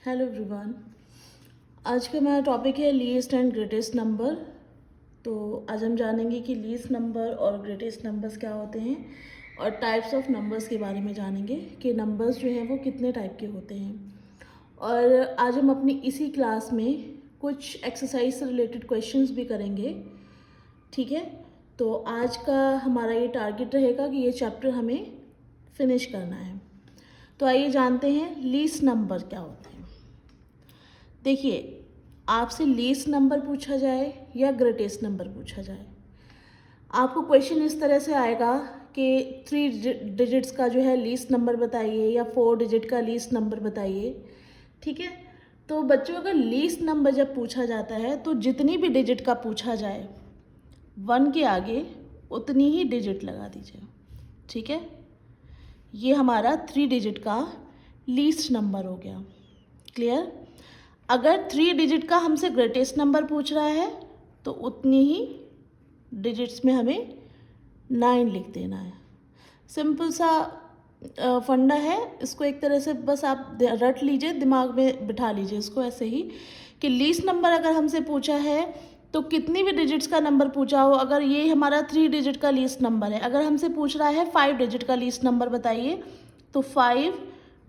Hello everyone. आज का मेरा टॉपिक है लीस्ट एंड ग्रेटेस्ट नंबर। तो आज हम जानेंगे कि लीस्ट नंबर और ग्रेटेस्ट नंबर्स क्या होते हैं और टाइप्स ऑफ नंबर्स के बारे में जानेंगे कि नंबर्स जो हैं वो कितने टाइप के होते हैं। और आज हम अपनी इसी क्लास में कुछ एक्सरसाइज से रिलेटेड क्वेश्चंस भी करेंगे, ठीक है। तो आज का हमारा ये टारगेट रहेगा कि ये चैप्टर हमें फिनिश करना है। तो आइए जानते हैं लीस्ट नंबर क्या होते हैं। देखिए, आपसे लीस्ट नंबर पूछा जाए या ग्रेटेस्ट नंबर पूछा जाए, आपको क्वेश्चन इस तरह से आएगा कि 3 डिजिट्स का जो है लीस्ट नंबर बताइए या 4 डिजिट का लीस्ट नंबर बताइए, ठीक है। तो बच्चों, अगर लीस्ट नंबर जब पूछा जाता है तो जितनी भी डिजिट का पूछा जाए 1 के आगे उतनी ही डिजिट लगा दीजिए, ठीक है। ये हमारा 3 डिजिट का लीस्ट नंबर हो गया। क्लियर? अगर 3 डिजिट का हमसे ग्रेटेस्ट नंबर पूछ रहा है तो उतनी ही डिजिट्स में हमें 9 लिख देना है। सिंपल सा फंडा है, इसको एक तरह से बस आप रट लीजिए, दिमाग में बिठा लीजिए इसको ऐसे ही कि लीस्ट नंबर अगर हमसे पूछा है तो कितनी भी डिजिट्स का नंबर पूछा हो, अगर ये हमारा 3 डिजिट का लीस्ट नंबर है, अगर हमसे पूछ रहा है 5 डिजिट का लीस्ट नंबर बताइए तो 5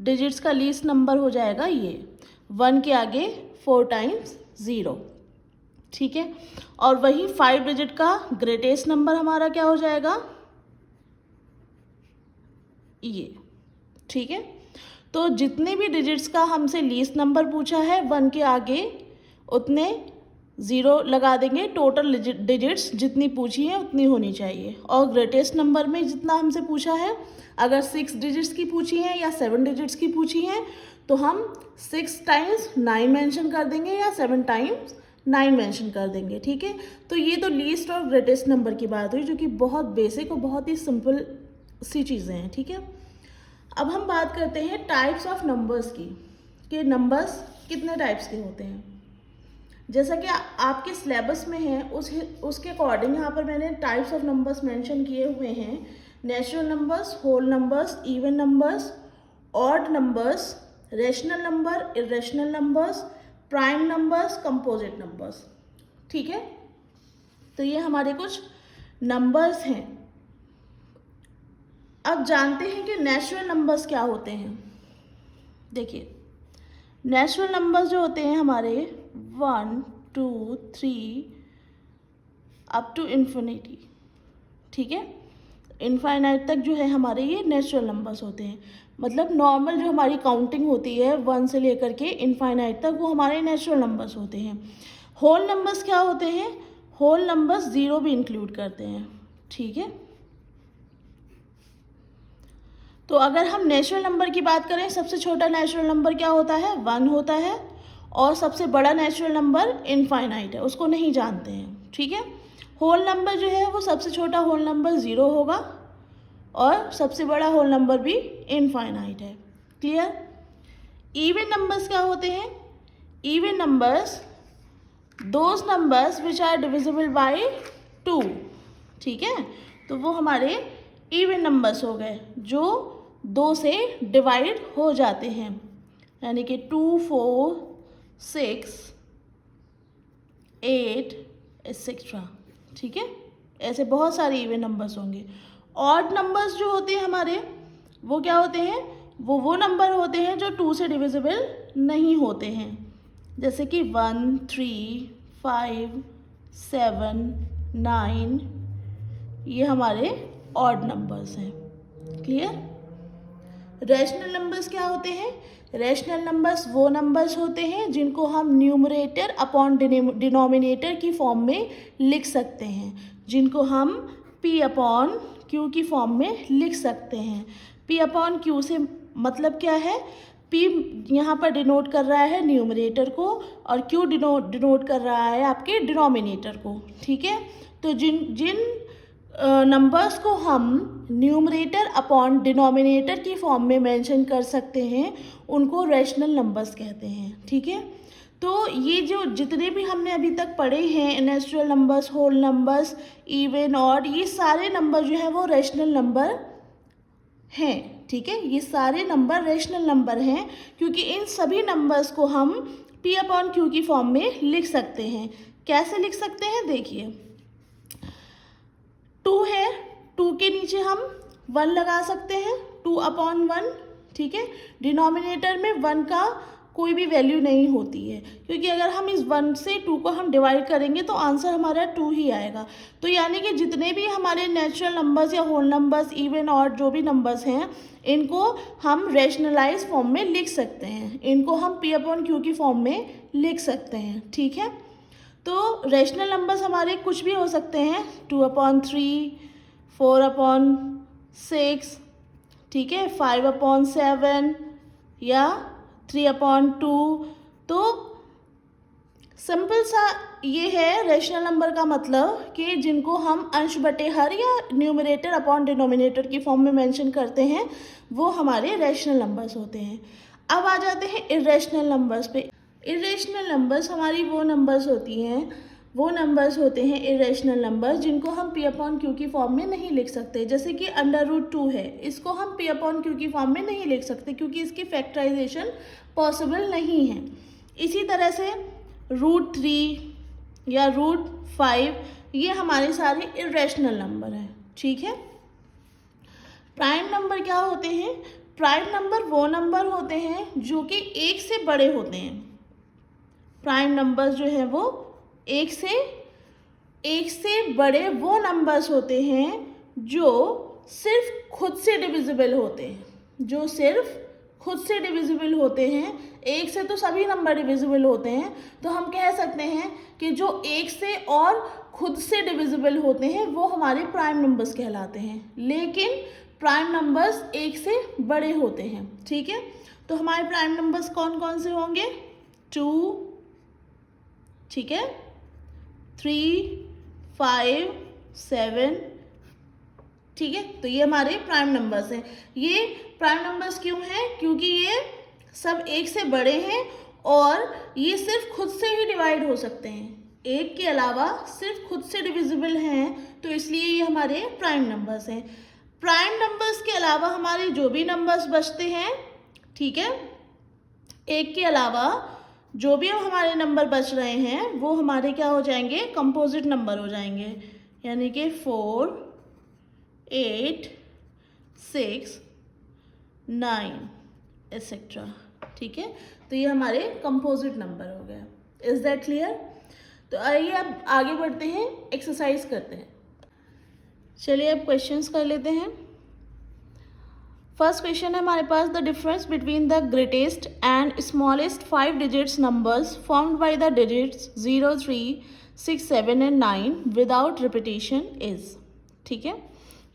डिजिट्स का लीस्ट नंबर हो जाएगा ये 1 के आगे 4 टाइम्स 0, ठीक है। और वही 5 डिजिट का ग्रेटेस्ट नंबर हमारा क्या हो जाएगा, ये, ठीक है। तो जितने भी डिजिट्स का हमसे लीस्ट नंबर पूछा है 1 के आगे उतने 0 लगा देंगे। टोटल डिजिट्स जितनी पूछी है उतनी होनी चाहिए। और ग्रेटेस्ट नंबर में जितना हमसे पूछा है, अगर 6 डिजिट्स की पूछी है या 7 डिजिट्स की पूछी है तो हम 6 टाइम्स 9 मेंशन कर देंगे या 7 टाइम्स 9 मेंशन कर देंगे, ठीक है। तो ये तो लीस्ट और ग्रेटेस्ट नंबर की बात हुई, जो कि बहुत बेसिक और बहुत ही सिंपल सी चीज़ें हैं, ठीक है। अब हम बात करते हैं टाइप्स ऑफ नंबर्स की, कि नंबर्स कितने टाइप्स के होते हैं। जैसा कि आपके सिलेबस में है उसके अकॉर्डिंग यहाँ पर मैंने टाइप्स ऑफ नंबर्स मेंशन किए हुए हैं। Natural numbers, whole numbers, even numbers, odd numbers, rational number, irrational numbers, prime numbers, composite numbers, ठीक है। तो ये हमारे कुछ नंबर्स हैं। अब जानते हैं कि नेचुरल नंबर्स क्या होते हैं। देखिए, नेचुरल नंबर्स जो होते हैं हमारे 1, 2, 3 अप टू इन्फिनिटी, ठीक है। इनफाइनाइट तक जो है हमारे ये नेचुरल नंबर्स होते हैं। मतलब नॉर्मल जो हमारी काउंटिंग होती है 1 से लेकर के इनफाइनाइट तक, वो हमारे नेचुरल नंबर्स होते हैं। होल नंबर्स क्या होते हैं? होल नंबर्स 0 भी इंक्लूड करते हैं, ठीक है। तो अगर हम नेचुरल नंबर की बात करें, सबसे छोटा नेचुरल नंबर क्या होता है? 1 होता है। और सबसे बड़ा नेचुरल नंबर इनफाइनाइट है, उसको नहीं जानते हैं, ठीक है। होल नंबर जो है वो सबसे छोटा होल नंबर 0 होगा और सबसे बड़ा होल नंबर भी इनफाइनाइट है। क्लियर? इवन नंबर्स क्या होते हैं? Even numbers those numbers which are divisible by 2, ठीक है। तो वो हमारे इवन नंबर्स हो गए जो 2 से डिवाइड हो जाते हैं, यानी कि 2, 4, 6, 8 एक्सेट्रा, ठीक है। ऐसे बहुत सारे इवन नंबर्स होंगे। ऑड नंबर्स जो होते हैं हमारे, वो क्या होते हैं? वो नंबर होते हैं जो 2 से डिविजिबल नहीं होते हैं, जैसे कि 1, 3, 5, 7, 9, ये हमारे ऑड नंबर्स हैं। क्लियर? रैशनल नंबर्स क्या होते हैं? रैशनल नंबर्स वो नंबर्स होते हैं जिनको हम न्यूमरेटर अपॉन डिनोमिनेटर की फॉर्म में लिख सकते हैं, जिनको हम p अपॉन q की फॉर्म में लिख सकते हैं। p अपॉन q से मतलब क्या है? p यहाँ पर डिनोट कर रहा है न्यूमरेटर को और q डिनोट कर रहा है आपके डिनोमिनेटर को, ठीक है। तो जिन नंबर्स को हम न्यूमरेटर अपॉन डिनोमिनेटर की फॉर्म में मेंशन कर सकते हैं उनको रैशनल नंबर्स कहते हैं, ठीक है। तो ये जो जितने भी हमने अभी तक पढ़े हैं, natural numbers, whole numbers, even, odd, ये सारे नंबर जो है वो रैशनल नंबर हैं। ठीक है, ये सारे नंबर रेशनल नंबर हैं क्योंकि इन सभी नंबर्स को हम P अपॉन Q की फॉर्म में लिख सकते हैं। कैसे लिख सकते हैं, देखिए 2 है, 2 के नीचे हम 1 लगा सकते हैं, 2 अपॉन 1, ठीक है। डिनोमिनेटर में 1 का कोई भी वैल्यू नहीं होती है क्योंकि अगर हम इस 1 से 2 को हम डिवाइड करेंगे तो आंसर हमारा 2 ही आएगा। तो यानी कि जितने भी हमारे नेचुरल नंबर्स या होल नंबर्स, इवन और जो भी नंबर्स हैं, इनको हम रैशनलाइज फॉर्म में लिख सकते हैं, इनको हम P अपॉन Q की फॉर्म में लिख सकते हैं, ठीक है। तो रैशनल नंबर्स हमारे कुछ भी हो सकते हैं, 2 अपॉन 3, 4 अपॉन 6, ठीक है, 5 अपॉन 7 या 3 अपॉन 2। तो सिंपल सा ये है रैशनल नंबर का मतलब कि जिनको हम अंश बटे हर या न्यूमरेटर अपॉन डिनोमिनेटर की फॉर्म में मेंशन करते हैं वो हमारे रैशनल नंबर्स होते हैं। अब आ जाते हैं इर्रेशनल नंबर्स पे। इर्रेशनल नंबर्स हमारी वो नंबर्स होते हैं इर्रेशनल नंबर जिनको हम P अपॉन Q की फॉर्म में नहीं लिख सकते। जैसे कि √2 है, इसको हम P अपॉन Q की फॉर्म में नहीं लिख सकते क्योंकि इसकी फैक्टराइजेशन पॉसिबल नहीं है। इसी तरह से √3 या √5 ये हमारे सारे इर्रेशनल नंबर हैं, ठीक है। प्राइम नंबर क्या होते हैं? प्राइम नंबर वो नंबर होते हैं जो कि 1 से बड़े होते हैं। प्राइम नंबर्स जो है वो एक से बड़े वो नंबर्स होते हैं जो सिर्फ खुद से डिविजिबल होते हैं, एक से तो सभी नंबर डिविजिबल होते हैं। तो हम कह सकते हैं कि जो 1 से और खुद से डिविजिबल होते हैं वो हमारे प्राइम नंबर्स कहलाते हैं, लेकिन प्राइम नंबर्स 1 से बड़े होते हैं, ठीक है। तो हमारे प्राइम नंबर्स कौन कौन से होंगे? 2, ठीक है, 3, 5, 7, ठीक है। तो ये हमारे प्राइम नंबर्स हैं। ये प्राइम नंबर्स क्यों हैं? क्योंकि ये सब 1 से बड़े हैं और ये सिर्फ खुद से ही डिवाइड हो सकते हैं, 1 के अलावा सिर्फ खुद से डिविजिबल हैं, तो इसलिए ये हमारे प्राइम नंबर्स हैं। प्राइम नंबर्स के अलावा हमारे जो भी नंबर्स बचते हैं, ठीक है, 1 के अलावा जो भी हमारे नंबर बच रहे हैं वो हमारे क्या हो जाएंगे? कंपोजिट नंबर हो जाएंगे, यानी कि 4, 8, 6, 9 एक्सेट्रा, ठीक है। तो ये हमारे कंपोजिट नंबर हो गए। Is that clear? तो आइए अब आगे बढ़ते हैं, एक्सरसाइज करते हैं। चलिए अब क्वेश्चंस कर लेते हैं। फर्स्ट क्वेश्चन है हमारे पास, the difference between the greatest and smallest 5 digits numbers formed by the digits 0, 3, 6, 7 and 9 without repetition is, ठीक है।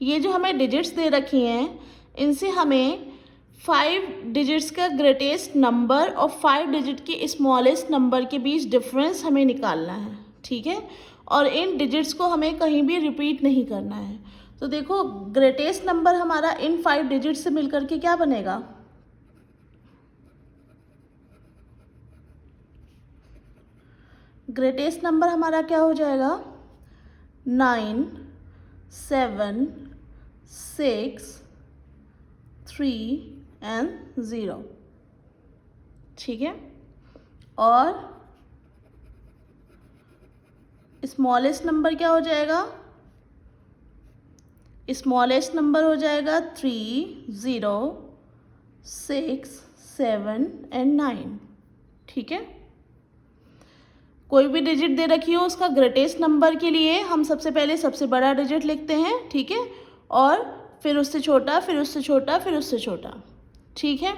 ये जो हमें डिजिट्स दे रखी हैं इनसे हमें 5 डिजिट्स का ग्रेटेस्ट नंबर और 5 डिजिट के स्मॉलेस्ट नंबर के बीच डिफरेंस हमें निकालना है, ठीक है। और इन डिजिट्स को हमें कहीं भी रिपीट नहीं करना है। तो देखो ग्रेटेस्ट नंबर हमारा इन 5 डिजिट्स से मिलकर के क्या बनेगा? ग्रेटेस्ट नंबर हमारा क्या हो जाएगा? 9, 7, 6, 3 एंड 0, ठीक है। और स्मॉलेस्ट नंबर क्या हो जाएगा? स्मॉलेस्ट नंबर हो जाएगा 3, 0, 6, 7 एंड 9, ठीक है। कोई भी डिजिट दे रखी हो उसका ग्रेटेस्ट नंबर के लिए हम सबसे पहले सबसे बड़ा डिजिट लिखते हैं, ठीक है, और फिर उससे छोटा, फिर उससे छोटा, फिर उससे छोटा, ठीक है।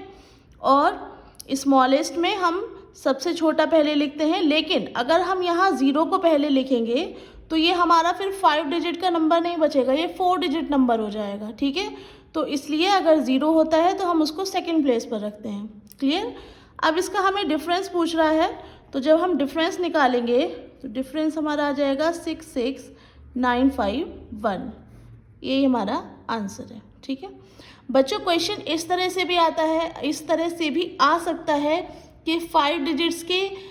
और स्मॉलेस्ट में हम सबसे छोटा पहले लिखते हैं, लेकिन अगर हम यहाँ 0 को पहले लिखेंगे तो ये हमारा फिर 5 डिजिट का नंबर नहीं बचेगा, ये 4 डिजिट नंबर हो जाएगा, ठीक है। तो इसलिए अगर 0 होता है तो हम उसको सेकंड प्लेस पर रखते हैं। क्लियर? अब इसका हमें डिफरेंस पूछ रहा है, तो जब हम डिफरेंस निकालेंगे तो डिफरेंस हमारा आ जाएगा 66951, ये हमारा आंसर है, ठीक है। बच्चों क्वेश्चन इस तरह से भी आता है, इस तरह से भी आ सकता है कि 5 डिजिट्स के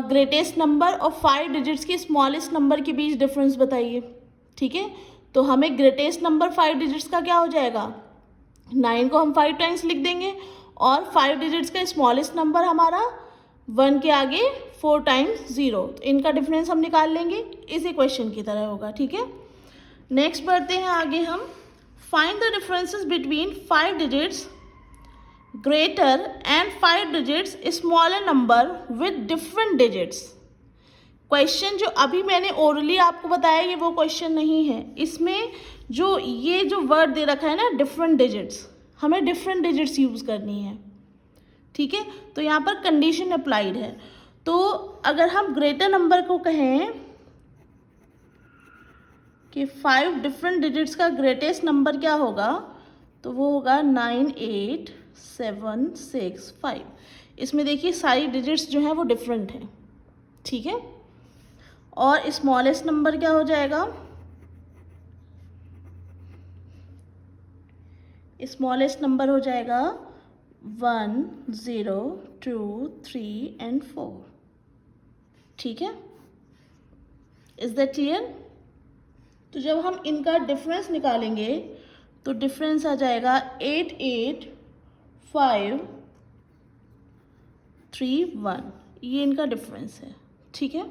ग्रेटेस्ट नंबर और 5 डिजिट्स के स्मॉलेस्ट नंबर के बीच डिफरेंस बताइए, ठीक है। तो हमें ग्रेटेस्ट नंबर 5 डिजिट्स का क्या हो जाएगा? 9 को हम 5 टाइम्स लिख देंगे और 5 डिजिट्स का स्मॉलेस्ट नंबर हमारा 1 के आगे 4 टाइम्स 0, तो इनका डिफरेंस हम निकाल लेंगे, इसी क्वेश्चन की तरह होगा। ठीक है, नेक्स्ट बढ़ते हैं आगे हम। Find the differences between 5 digits greater and 5 digits smaller number with different digits. Question जो अभी मैंने ओरली आपको बताया ये वो क्वेश्चन नहीं है, इसमें जो ये जो वर्ड दे रखा है ना डिफरेंट डिजिट्स, हमें डिफरेंट डिजिट्स यूज़ करनी है। ठीक है, तो यहाँ पर कंडीशन अप्लाइड है। तो अगर हम ग्रेटर नंबर को कहें कि 5 डिफरेंट डिजिट्स का ग्रेटेस्ट नंबर क्या होगा, तो वो होगा 98765। इसमें देखिए सारी डिजिट्स जो हैं वो डिफरेंट हैं। ठीक है, और स्मॉलेस्ट नंबर क्या हो जाएगा, स्मॉलेस्ट नंबर हो जाएगा 1 0 2 3 एंड 4। ठीक है, इज दैट क्लियर? तो जब हम इनका डिफरेंस निकालेंगे तो डिफरेंस आ जाएगा 88531, ये इनका डिफरेंस है। ठीक है,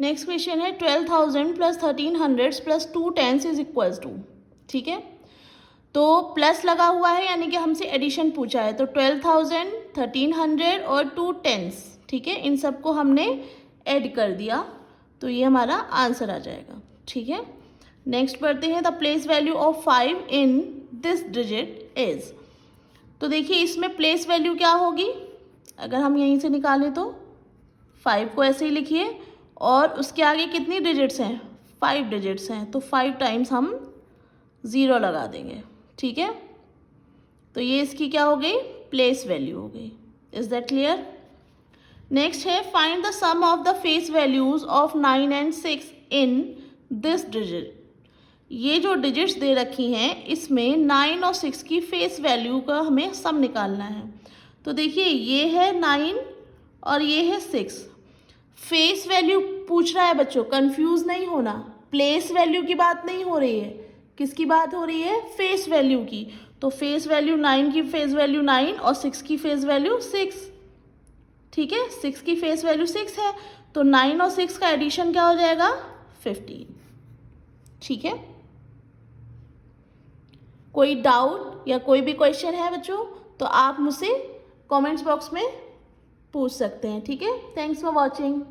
नेक्स्ट क्वेश्चन है 12,000 plus 1300 plus 2 tens is equals to. ठीक है, तो प्लस लगा हुआ है यानी कि हमसे एडिशन पूछा है, तो 12,000 1300 और 2 टेंस, ठीक है, इन सबको हमने ऐड कर दिया तो ये हमारा आंसर आ जाएगा। ठीक है, नेक्स्ट पढ़ते हैं the place value of 5 in this digit is. तो देखिए इसमें प्लेस वैल्यू क्या होगी, अगर हम यहीं से निकालें तो 5 को ऐसे ही लिखिए और उसके आगे कितनी डिजिट्स हैं, 5 डिजिट्स हैं, तो 5 टाइम्स हम 0 लगा देंगे। ठीक है, तो ये इसकी क्या हो गई, प्लेस वैल्यू हो गई। Is that clear? नेक्स्ट है find the sum of the face values of 9 and 6 in this digit. ये जो डिजिट्स दे रखी हैं इसमें 9 और 6 की फेस वैल्यू का हमें सम निकालना है। तो देखिए ये है 9 और ये है 6, फेस वैल्यू पूछ रहा है बच्चों, कंफ्यूज नहीं होना, प्लेस वैल्यू की बात नहीं हो रही है, किसकी बात हो रही है, फेस वैल्यू की। तो फेस वैल्यू 9 की फेस वैल्यू 9 और 6 की फेस वैल्यू 6। ठीक है, 6 की फेस वैल्यू 6 है, तो 9 और 6 का एडिशन क्या हो जाएगा, 15। ठीक है, कोई डाउट या कोई भी क्वेश्चन है बच्चों तो आप मुझसे कमेंट्स बॉक्स में पूछ सकते हैं। ठीक है, थैंक्स फॉर वॉचिंग।